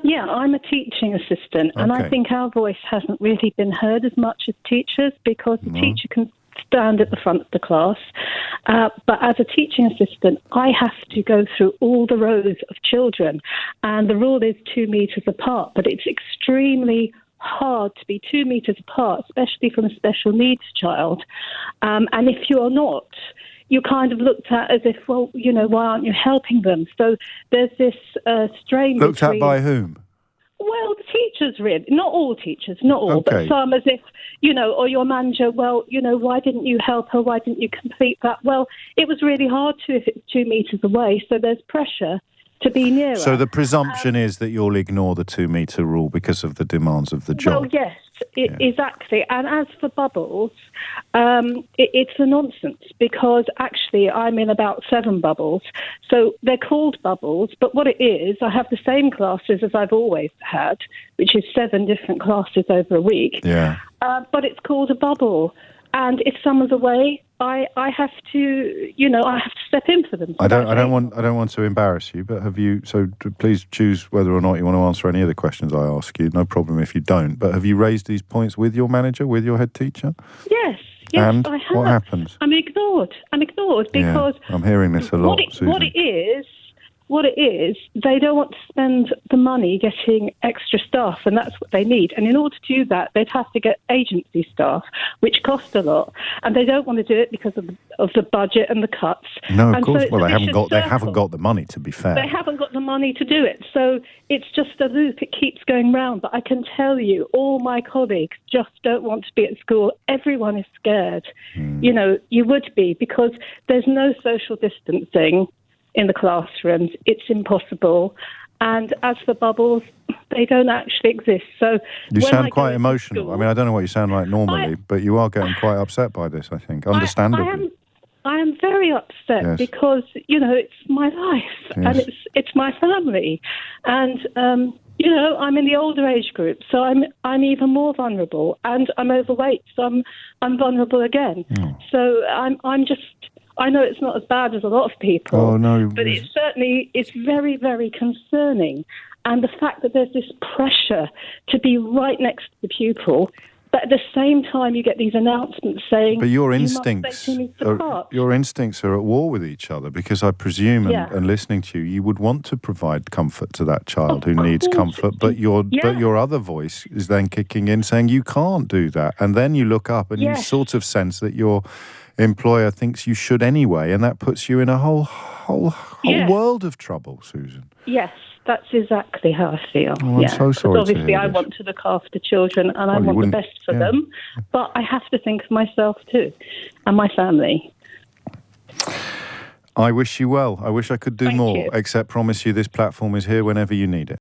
Yeah, I'm a teaching assistant, and I think our voice hasn't really been heard as much as teachers, because the teacher can stand at the front of the class. But as a teaching assistant, I have to go through all the rows of children, and the rule is 2 metres apart, but it's extremely hard to be 2 metres apart, especially from a special needs child. And if you're not, you're kind of looked at as if, well, why aren't you helping them? So there's this strain. Looked at by whom? Well, the teachers, really. Not all teachers, not all, but some, as if, or your manager, well, why didn't you help her? Why didn't you complete that? Well, it was really hard to if it's 2 metres away, so there's pressure to be nearer. So the presumption is that you'll ignore the 2 metre rule because of the demands of the job. Well, yes, exactly. And as for bubbles, it's a nonsense, because actually I'm in about 7 bubbles. So they're called bubbles, but what it is, I have the same classes as I've always had, which is 7 different classes over a week. Yeah. But it's called a bubble. And if someone's away, I have to, I have to step in for them. I don't want to embarrass you, but have you? So please choose whether or not you want to answer any of the questions I ask you. No problem if you don't. But have you raised these points with your manager, with your head teacher? Yes, and I have. What happens? I'm ignored because I'm hearing this a lot. What it is, they don't want to spend the money getting extra staff, and that's what they need. And in order to do that, they'd have to get agency staff, which cost a lot, and they don't want to do it because of the budget and the cuts. No, of and course. So well, they haven't got the money, to be fair. They haven't got the money to do it, so it's just a loop. It keeps going round. But I can tell you, all my colleagues just don't want to be at school. Everyone is scared. You would be, because there's no social distancing in the classrooms. It's impossible. And as for bubbles, they don't actually exist. So you sound quite emotional. School, I mean, I don't know what you sound like normally, but you are getting quite upset by this, I think, understandably. I am very upset because, it's my life and it's my family. And, I'm in the older age group, so I'm even more vulnerable. And I'm overweight, so I'm vulnerable again. Oh. So I know it's not as bad as a lot of people, but it's very, very concerning. And the fact that there's this pressure to be right next to the pupil, but at the same time you get these announcements saying, but your instincts are at war with each other, because I presume, and listening to you would want to provide comfort to that child who needs comfort, but your other voice is then kicking in saying you can't do that. And then you look up and you sort of sense that your employer thinks you should anyway, and that puts you in a whole world of trouble, Susan. Yes, that's exactly how I feel. Oh, I'm so sorry. Obviously, I want to look after children, and I want the best for them, but I have to think of myself too, and my family. I wish you well. I wish I could do more, except promise you this platform is here whenever you need it.